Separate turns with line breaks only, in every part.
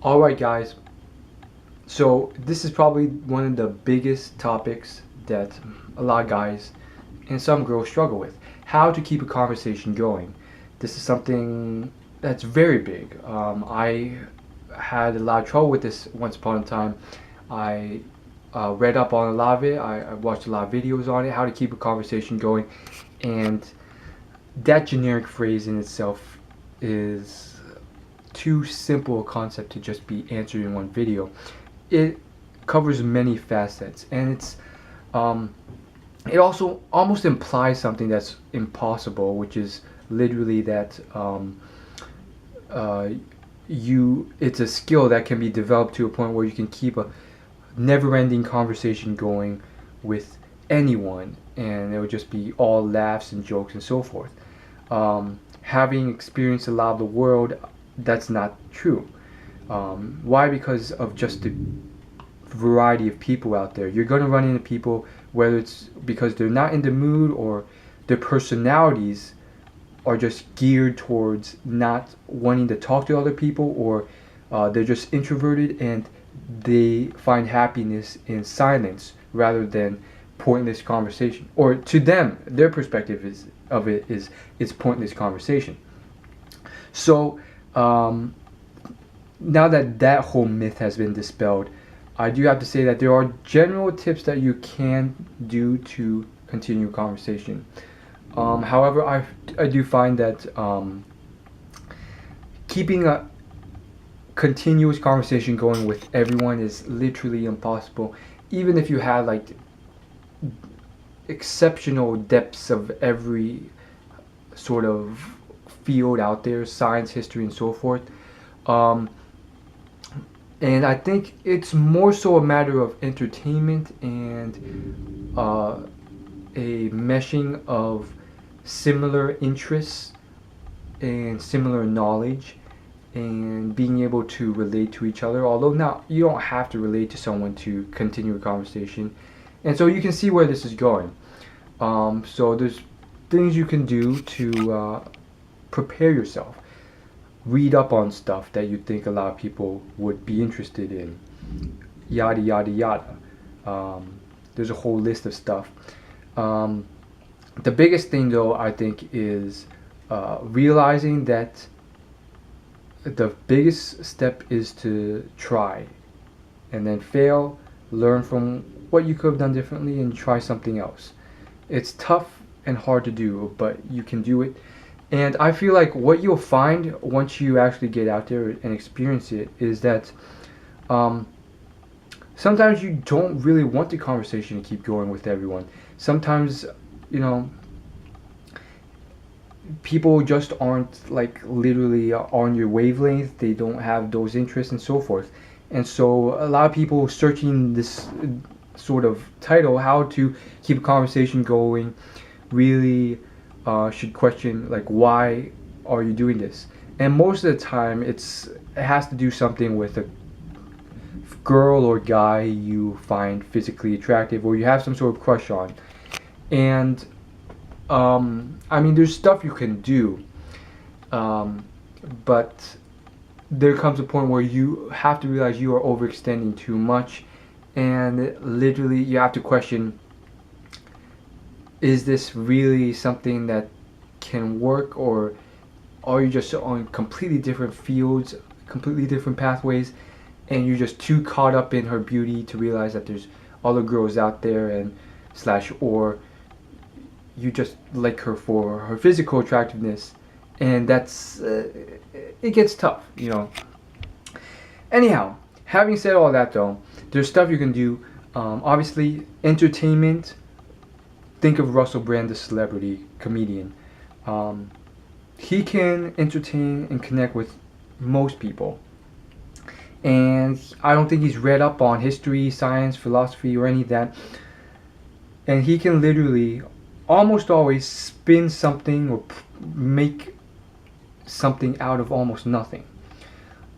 Alright guys, so this is probably one of the biggest topics that a lot of guys and some girls struggle with. How to keep a conversation going. This is something that's very big. I had a lot of trouble with this once upon a time. I read up on a lot of it. I watched a lot of videos on it, how to keep a conversation going. And that generic phrase in itself is too simple a concept to just be answered in one video. It covers many facets, and it also almost implies something that's impossible, which is literally that it's a skill that can be developed to a point where you can keep a never-ending conversation going with anyone, and it would just be all laughs and jokes and so forth. Having experienced a lot of the world, that's not true. Why? Because of just the variety of people out there. You're going to run into people, whether it's because they're not in the mood or their personalities are just geared towards not wanting to talk to other people, or they're just introverted and they find happiness in silence rather than pointless conversation. Or to them, their perspective of it is it's pointless conversation. So now that whole myth has been dispelled, I do have to say that there are general tips that you can do to continue conversation. However, I do find that keeping a continuous conversation going with everyone is literally impossible, even if you had like exceptional depths of every sort of field out there, science, history, and so forth. And I think it's more so a matter of entertainment and a meshing of similar interests and similar knowledge and being able to relate to each other. Although now you don't have to relate to someone to continue a conversation. And so you can see where this is going. So there's things you can do to prepare yourself. Read up on stuff that you think a lot of people would be interested in. Yada yada yada. There's a whole list of stuff. The biggest thing though, I think, is realizing that the biggest step is to try and then fail, learn from what you could have done differently, and try something else. It's tough and hard to do, but you can do it. And I feel like what you'll find once you actually get out there and experience it is that sometimes you don't really want the conversation to keep going with everyone. Sometimes, people just aren't like literally on your wavelength. They don't have those interests and so forth. And so a lot of people searching this sort of title, how to keep a conversation going, really should question like, why are you doing this? And most of the time it has to do something with a girl or guy you find physically attractive or you have some sort of crush on. And I mean, there's stuff you can do, but there comes a point where you have to realize you are overextending too much, and literally you have to question, is this really something that can work, or are you just on completely different fields, completely different pathways, and you're just too caught up in her beauty to realize that there's other girls out there, and or you just like her for her physical attractiveness, and that's it gets tough, Anyhow, having said all that though, there's stuff you can do. Obviously, entertainment. Think of Russell Brand, the celebrity comedian. He can entertain and connect with most people. And I don't think he's read up on history, science, philosophy, or any of that. And he can literally almost always spin something or make something out of almost nothing.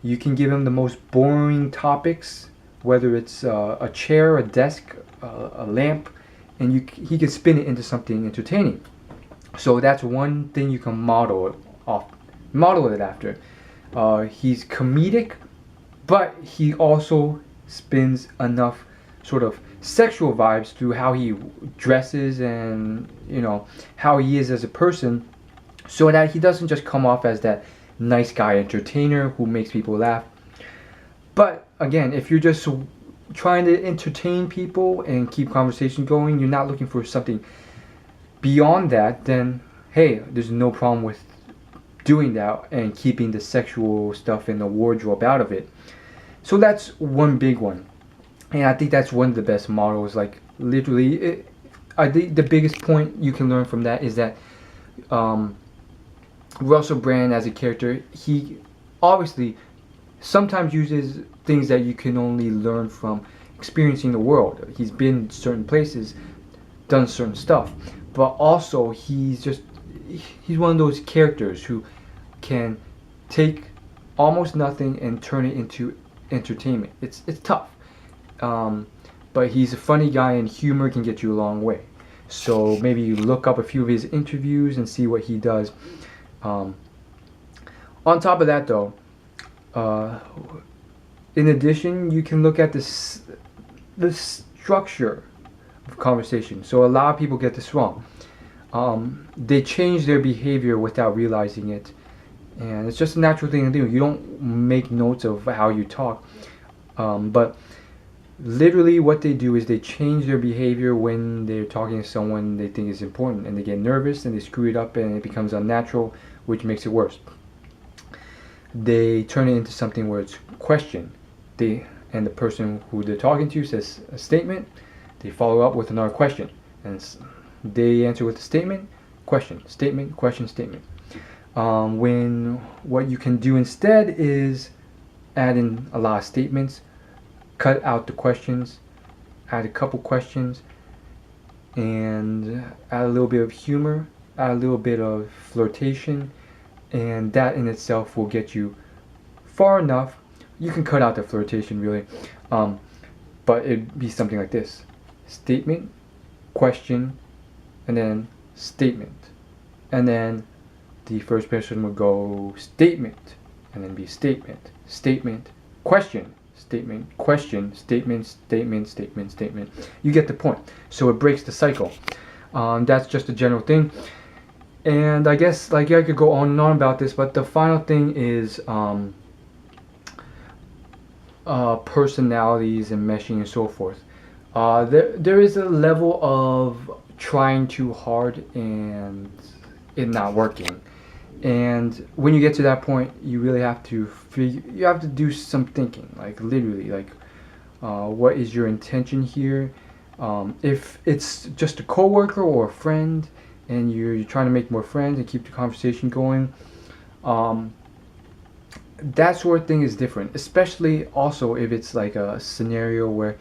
You can give him the most boring topics, whether it's a chair, a desk, a lamp, and he can spin it into something entertaining. So that's one thing you can model it after. He's comedic, but he also spins enough sort of sexual vibes through how he dresses and how he is as a person, so that he doesn't just come off as that nice guy entertainer who makes people laugh. But again, if you're just trying to entertain people and keep conversation going, you're not looking for something beyond that, then hey, there's no problem with doing that and keeping the sexual stuff in the wardrobe out of it. So that's one big one. And I think that's one of the best models. Like literally, I think the biggest point you can learn from that is that Russell Brand as a character, he obviously sometimes uses things that you can only learn from experiencing the world. He's been certain places, done certain stuff, but also he's one of those characters who can take almost nothing and turn it into entertainment. It's tough, but he's a funny guy, and humor can get you a long way. So maybe you look up a few of his interviews and see what he does. On top of that, though, in addition, you can look at the structure of conversation. So a lot of people get this wrong. They change their behavior without realizing it, and it's just a natural thing to do. You don't make notes of how you talk, but literally what they do is they change their behavior when they're talking to someone they think is important, and they get nervous and they screw it up and it becomes unnatural, which makes it worse. They turn it into something where it's question. And the person who they're talking to says a statement, they follow up with another question, and they answer with a statement, question, statement, question, statement. When what you can do instead is add in a lot of statements, cut out the questions, add a couple questions, and add a little bit of humor, add a little bit of flirtation, and that in itself will get you far enough. You can cut out the flirtation really, but it'd be something like this: statement, question, and then statement, and then the first person would go statement, and then be statement, statement, question, statement, question, statement, statement, statement, statement. You get the point. So it breaks the cycle. That's just a general thing. And I guess I could go on and on about this, but the final thing is personalities and meshing and so forth. There is a level of trying too hard and it not working. And when you get to that point, you really have to do some thinking, like literally, like what is your intention here? If it's just a coworker or a friend, and you're trying to make more friends and keep the conversation going, that sort of thing is different. Especially also if it's like a scenario where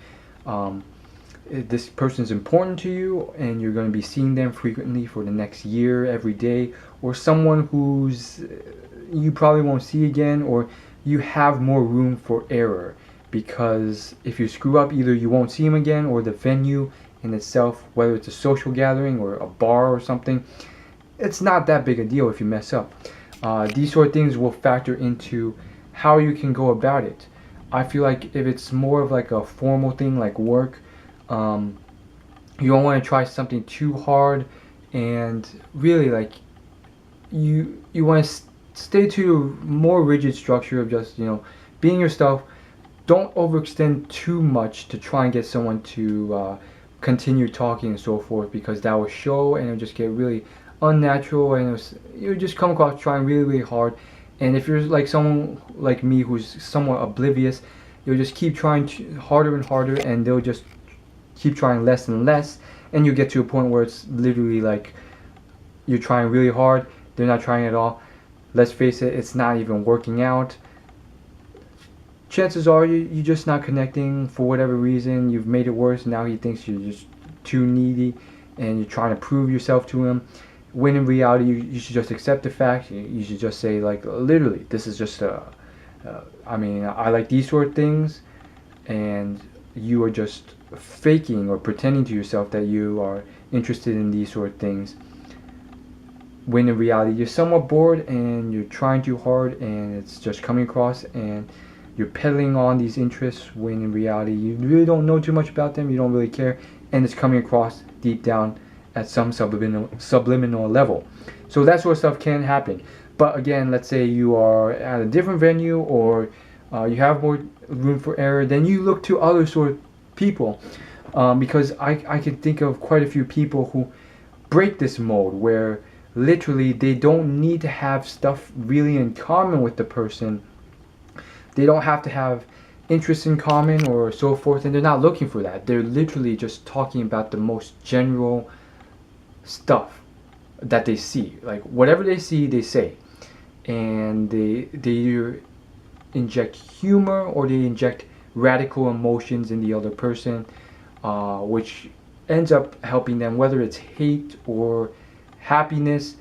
this person is important to you and you're going to be seeing them frequently for the next year, every day, or someone who's you probably won't see again, or you have more room for error, because if you screw up, either you won't see him again, or the venue in itself, whether it's a social gathering or a bar or something, it's not that big a deal if you mess up. These sort of things will factor into how you can go about it. I feel like if it's more of like a formal thing like work, you don't want to try something too hard, and really like you want to stay to a more rigid structure of just being yourself. Don't overextend too much to try and get someone to continue talking and so forth, because that will show and it'll just get really unnatural, and you just come across trying really, really hard. And if you're like someone like me who's somewhat oblivious, you'll just keep trying harder and harder, and they'll just keep trying less and less, and you get to a point where it's literally like you're trying really hard, they're not trying at all. Let's face it, it's not even working out. Chances are you're just not connecting for whatever reason. You've made it worse. Now he thinks you're just too needy and you're trying to prove yourself to him, when in reality you should just accept the fact. You should just say, like, literally, this is just I like these sort of things, and you are just faking or pretending to yourself that you are interested in these sort of things, when in reality you're somewhat bored and you're trying too hard and it's just coming across, and you're peddling on these interests when in reality you really don't know too much about them, you don't really care, and it's coming across deep down at some subliminal level. So that sort of stuff can happen. But again, let's say you are at a different venue, or you have more room for error, then you look to other sort of people, because I can think of quite a few people who break this mold where literally they don't need to have stuff really in common with the person. They don't have to have interests in common or so forth, and they're not looking for that. They're literally just talking about the most general stuff that they see. Like whatever they see, they say, and they either inject humor or they inject radical emotions in the other person, which ends up helping them, whether it's hate or happiness.